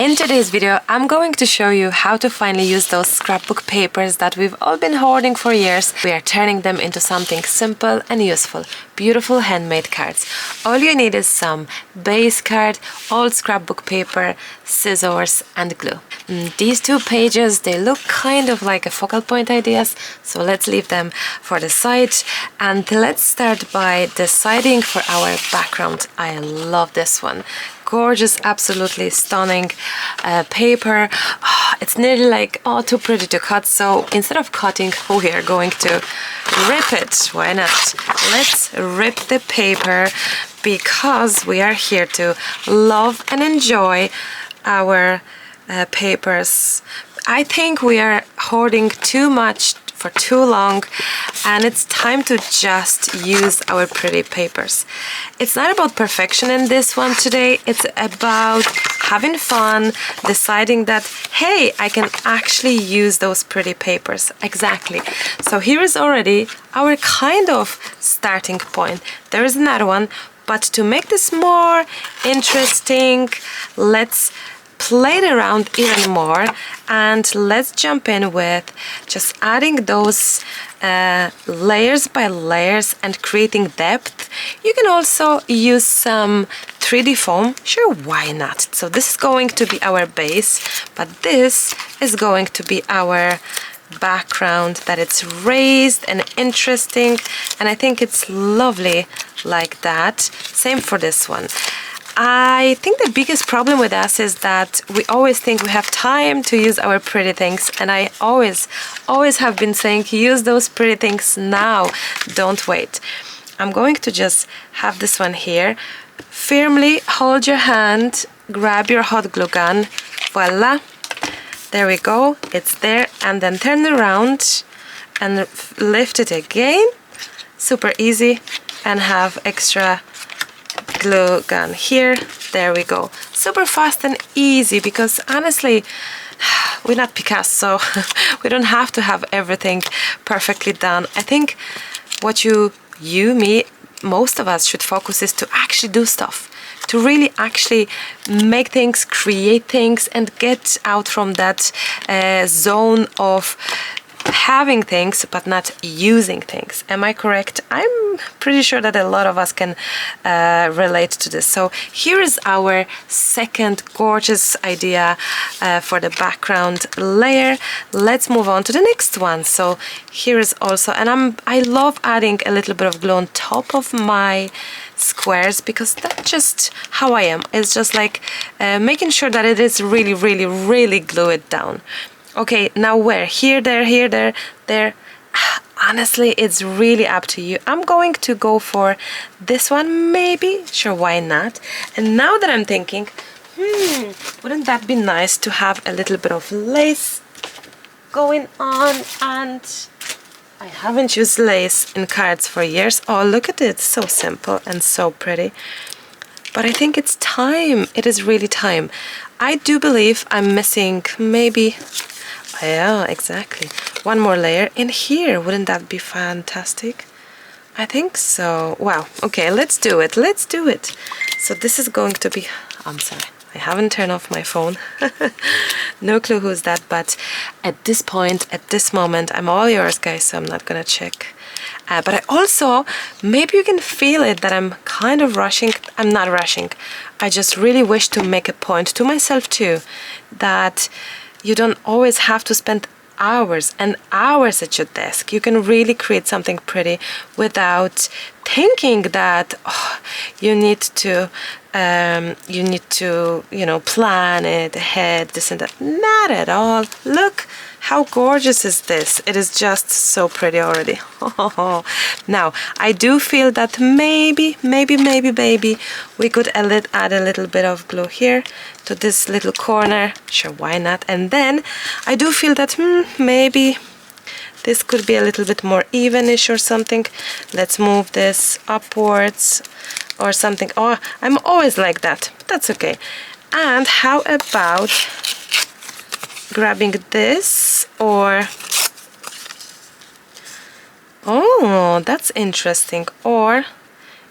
In today's video, I'm going to show you how to finally use those scrapbook papers that we've all been hoarding for years. We are turning them into something simple and useful, beautiful handmade cards. All you need is some base card, old scrapbook paper, scissors and glue. These two pages, they look kind of like a focal point ideas, so let's leave them for the side and let's start by deciding for our background. I love this one. Gorgeous, absolutely stunning paper. It's nearly like too pretty to cut, so instead of cutting, we are going to rip it. Why not? Let's rip the paper because we are here to love and enjoy our papers. I think we are hoarding too much for too long and it's time to just use our pretty papers. It's not about perfection in this one today, it's about having fun, deciding that hey, I can actually use those pretty papers. Exactly. So here is already our kind of starting point. There is another one, but to make this more interesting, let's play it around even more and let's jump in with just adding those layers by layers and creating depth. You can also use some 3D foam, sure, why not? So this is going to be our base, but this is going to be our background, that it's raised and interesting, and I think it's lovely like that. Same for this one. I think the biggest problem with us is that we always think we have time to use our pretty things, and I always have been saying use those pretty things now, don't wait. I'm going to just have this one here. Firmly hold your hand, grab your hot glue gun, voila, there we go, it's there, and then turn around and lift it again, super easy, and have extra glue gun here. There we go. Super fast and easy because honestly we're not Picasso, so we don't have to have everything perfectly done. I think what me, most of us should focus is to actually do stuff, to really actually make things, create things and get out from that zone of having things but not using things. Am I correct? I'm pretty sure that a lot of us can relate to this. So here is our second gorgeous idea for the background layer. Let's move on to the next one. So here is also, and I love adding a little bit of glue on top of my squares because that's just how I am. It's just like making sure that it is really glue it down. Okay, now where? Here, there. Honestly, it's really up to you. I'm going to go for this one, maybe. Sure, why not? And now that I'm thinking, wouldn't that be nice to have a little bit of lace going on? And I haven't used lace in cards for years. Oh, look at it. So simple and so pretty. But I think it's time. It is really time. I do believe I'm missing maybe... Yeah, exactly. One more layer in here. Wouldn't that be fantastic? I think so. Wow. Okay, let's do it. Let's do it. So this is going to be... I'm sorry. I haven't turned off my phone. No clue who's that, but at this point, at this moment, I'm all yours, guys, so I'm not gonna check. But I also, maybe you can feel it that I'm kind of rushing. I'm not rushing. I just really wish to make a point to myself too, that you don't always have to spend hours and hours at your desk. You can really create something pretty without thinking that you need to plan it ahead, this and that. Not at all. Look how gorgeous is this. It is just so pretty already. Now I do feel that maybe we could add a little bit of glue here to this little corner. Sure, why not? And then I do feel that maybe this could be a little bit more evenish or something. Let's move this upwards or something. Oh, I'm always like that, but that's okay. And how about grabbing this, or oh, that's interesting. Or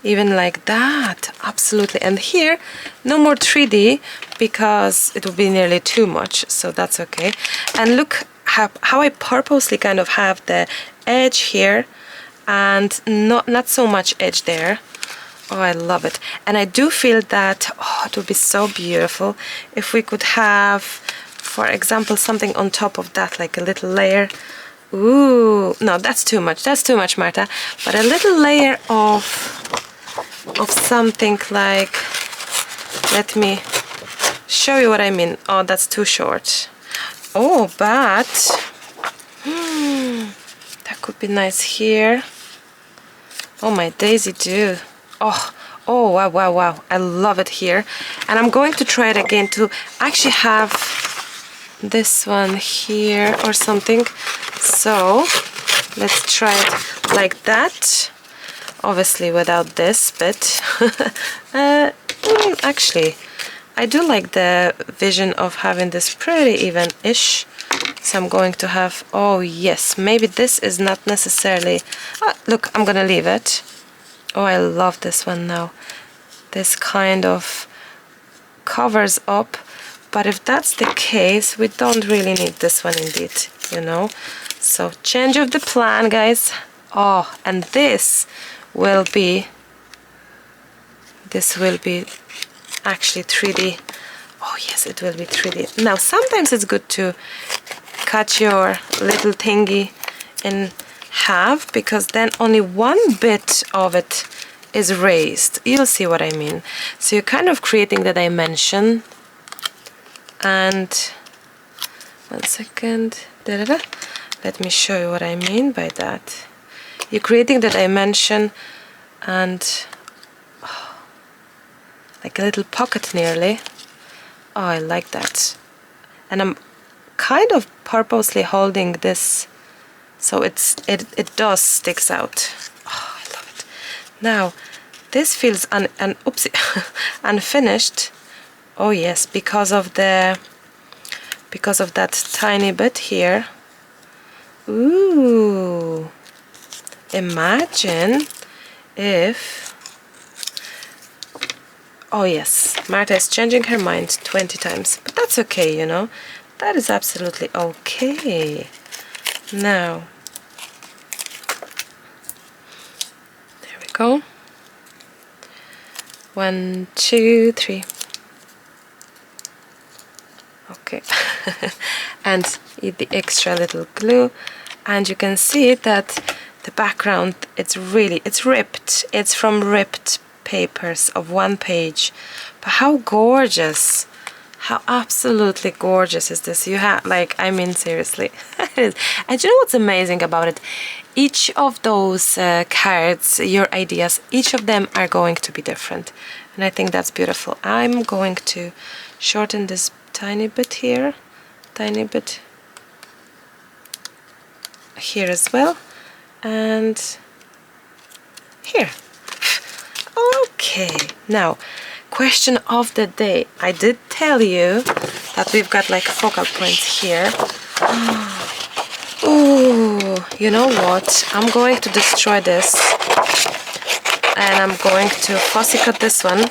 even like that, absolutely. And here, no more 3D because it would be nearly too much, so that's okay. And look how I purposely kind of have the edge here and not so much edge there. Oh, I love it. And I do feel that, oh, it would be so beautiful if we could have, for example, something on top of that, like a little layer. Ooh, no, that's too much, Marta. But a little layer of something like, let me show you what I mean. Oh, that's too short. Oh, but that could be nice here. Oh, my daisy do. Oh, wow, wow, wow. I love it here. And I'm going to try it again to actually have this one here or something. So let's try it like that. Obviously without this bit. Actually, I do like the vision of having this pretty even-ish. So I'm going to have, oh yes, maybe this is not necessarily, look, I'm gonna leave it. Oh, I love this one now. This kind of covers up, but if that's the case, we don't really need this one indeed, you know. So change of the plan, guys. Oh, and this will be actually 3D. Oh yes, it will be 3D. Now sometimes it's good to cut your little thingy in half, because then only one bit of it is raised. You'll see what I mean. So you're kind of creating the dimension. And one second, let me show you what I mean by that. You're creating the dimension and like a little pocket nearly. Oh, I like that. And I'm kind of purposely holding this so it does sticks out. Oh, I love it. Now this feels unfinished. Oh yes, because of that tiny bit here. Ooh, imagine if, oh yes, Marta is changing her mind 20 times, but that's okay, you know. That is absolutely okay. Now, there we go. 1, 2, 3. Okay. And the extra little glue, and you can see that the background, it's ripped. It's from ripped papers of 1 page. But how gorgeous! How absolutely gorgeous is this? You have, like, I mean, seriously. It is. And you know what's amazing about it? Each of those cards, your ideas, each of them are going to be different. And I think that's beautiful. I'm going to shorten this tiny bit here, tiny bit here as well, and here. Okay, now question of the day. I did tell you that we've got like focal points here. Ooh, you know what? I'm going to destroy this, and I'm going to fussy cut this one.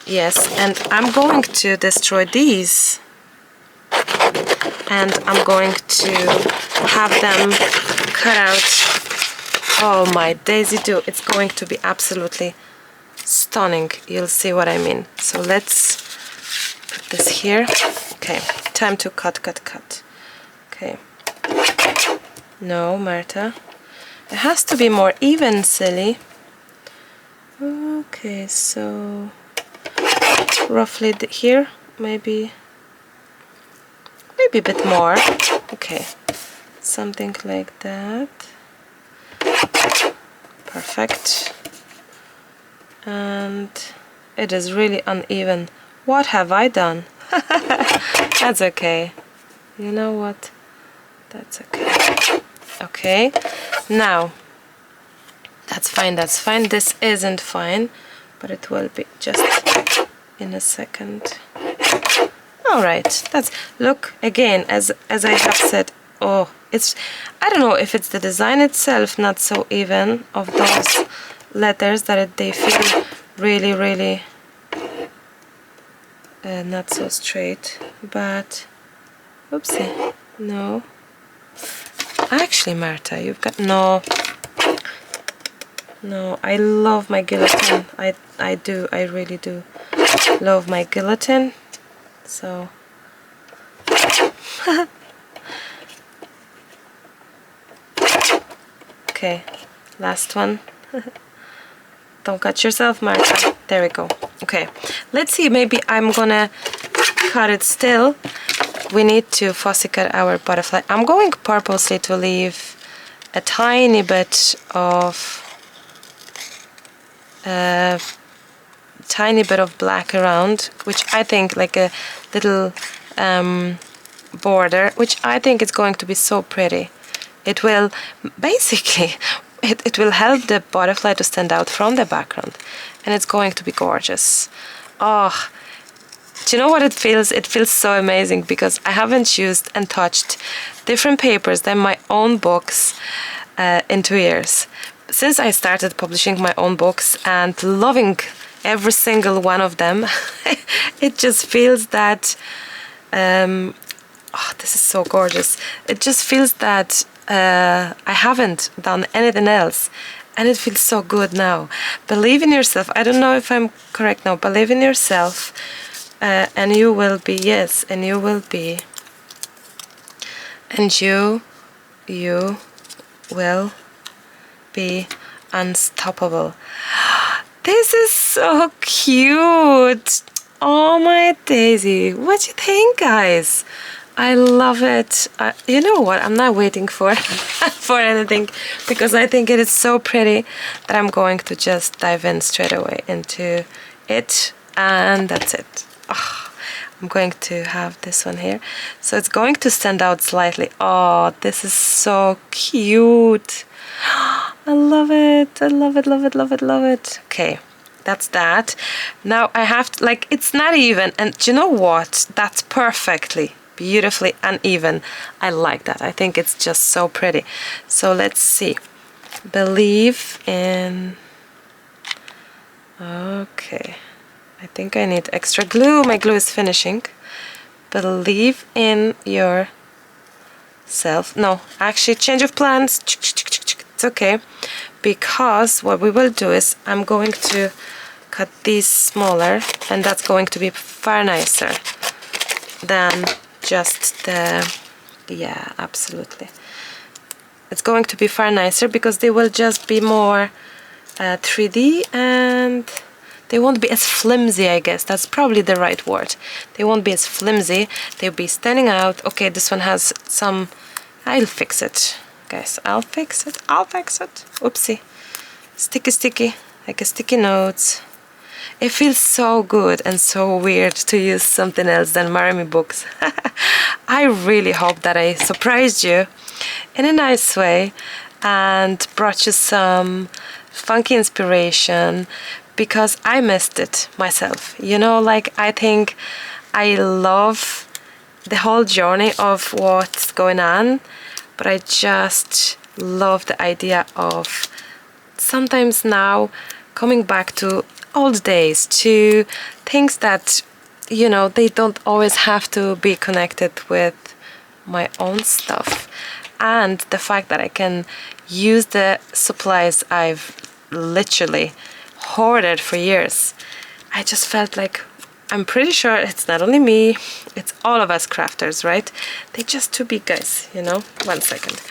Yes, and I'm going to destroy these, and I'm going to have them cut out. Oh my daisy do, it's going to be absolutely stunning. You'll see what I mean. So let's put this here. Okay, time to cut. Okay. No, Marta. It has to be more even, silly. Okay, so roughly here, maybe a bit more. Okay, something like that. Perfect. And it is really uneven. What have I done? That's okay. You know what? That's okay. Okay, now that's fine. This isn't fine, but it will be just in a second. All right, that's, look, again, as I have said, oh, it's, I don't know if it's the design itself not so even of those letters that they feel really, really not so straight, but oopsie, no. Actually, Marta, you've got no. I love my guillotine. I do. I really do love my guillotine. So. Okay, last one. Don't cut yourself, Marta. There we go. Okay, let's see. Maybe I'm gonna cut it still. We need to fussy cut our butterfly. I'm going purposely to leave a tiny bit of black around, which I think like a little border, which I think is going to be so pretty. It will basically it will help the butterfly to stand out from the background, and it's going to be gorgeous. Oh, do you know what it feels? It feels so amazing because I haven't used and touched different papers than my own books in 2 years. Since I started publishing my own books and loving every single one of them, it just feels that, oh, this is so gorgeous. It just feels that I haven't done anything else, and it feels so good now. Believe in yourself. I don't know if I'm correct now. Believe in yourself, and you will be, yes, and you will be, and you will be unstoppable. This is so cute. Oh my daisy. What do you think, guys? I love it. You know what? I'm not waiting for for anything because I think it is so pretty that I'm going to just dive in straight away into it, and that's it. Oh, I'm going to have this one here. So it's going to stand out slightly. Oh, this is so cute. I love it. I love it, love it, love it, love it. Okay, that's that. Now I have to, like, it's not even, and do you know what? That's perfectly, beautifully uneven. I like that. I think it's just so pretty. So let's see. Believe in. Okay. I think I need extra glue. My glue is finishing. Believe in yourself. No, actually, change of plans. It's okay, because what we will do is I'm going to cut these smaller, and that's going to be far nicer than just the, yeah, absolutely. It's going to be far nicer because they will just be more 3D, and they won't be as flimsy, I guess. That's probably the right word. They won't be as flimsy. They'll be standing out. Okay, this one has some... I'll fix it. Guys, I'll fix it. I'll fix it. Oopsie. Sticky, sticky. Like a sticky notes. It feels so good and so weird to use something else than Maremi books. I really hope that I surprised you in a nice way and brought you some funky inspiration, because I missed it myself. You know, like, I think I love the whole journey of what's going on, but I just love the idea of sometimes now coming back to old days, to things that, you know, they don't always have to be connected with my own stuff. And the fact that I can use the supplies I've literally hoarded for years. I just felt like, I'm pretty sure it's not only me, it's all of us crafters, right? They're just too big, guys, you know? 1 second.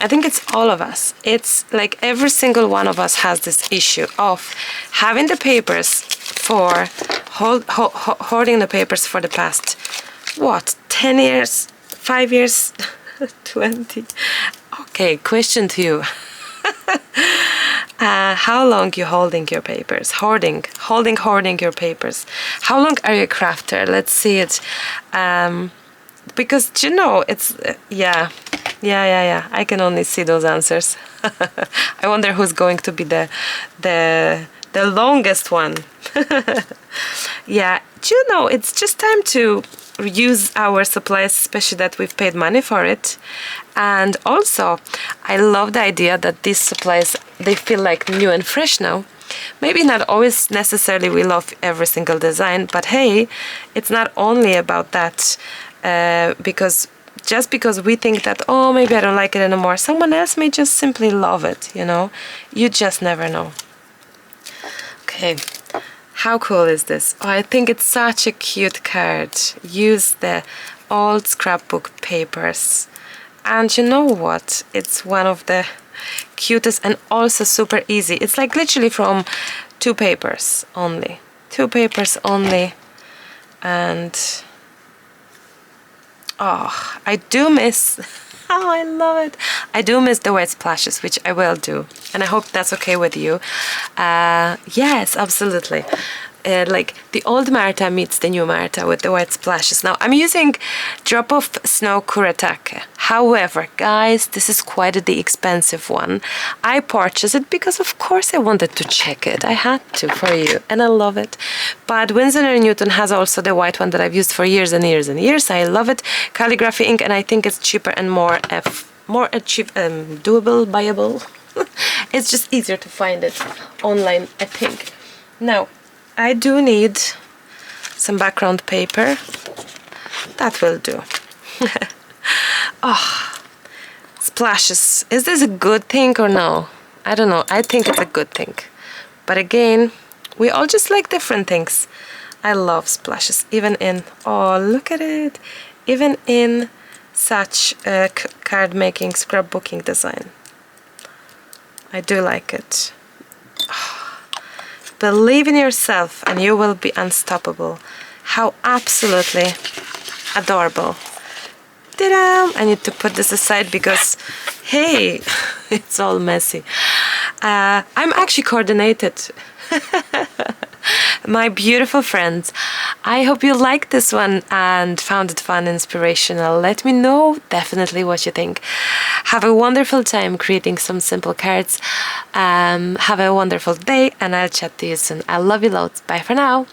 I think it's all of us. It's like every single one of us has this issue of having the papers for, hoarding the papers for the past, what, 10 years, 5 years, 20. Okay, question to you. How long you holding your papers? Hoarding your papers. How long are you a crafter? Let's see it. Because, you know, it's, yeah. I can only see those answers. I wonder who's going to be the the longest one. Yeah, do you know, it's just time to use our supplies, especially that we've paid money for it. And also, I love the idea that these supplies, they feel like new and fresh now. Maybe not always necessarily we love every single design, but hey, it's not only about that, because just because we think that, oh, maybe I don't like it anymore, someone else may just simply love it, you know? You just never know. Okay, how cool is this? Oh, I think it's such a cute card. Use the old scrapbook papers. And you know what? It's one of the cutest and also super easy. It's like literally from 2 papers only. 2 papers only. And oh, I do miss, oh, I love it. I do miss the white splashes, which I will do. And I hope that's okay with you. Yes, absolutely. Like the old Marta meets the new Marta with the white splashes. Now I'm using Drop of Snow Kuretake. However, guys, this is quite the expensive one. I purchased it because of course I wanted to check it. I had to for you, and I love it. But Winsor & Newton has also the white one that I've used for years and years and years. I love it. Calligraphy ink, and I think it's cheaper and more doable, buyable. It's just easier to find it online, I think. Now, I do need some background paper. That will do. Oh, splashes. Is this a good thing or no? I don't know. I think it's a good thing. But again, we all just like different things. I love splashes, even in, oh, look at it. Even in such a card making, scrapbooking design. I do like it. Believe in yourself and you will be unstoppable. How absolutely adorable. Ta-da! I need to put this aside because, hey, it's all messy. I'm actually coordinated. My beautiful friends, I hope you liked this one and found it fun, inspirational. Let me know definitely what you think. Have a wonderful time creating some simple cards. Have a wonderful day, and I'll chat to you soon. I love you loads. Bye for now.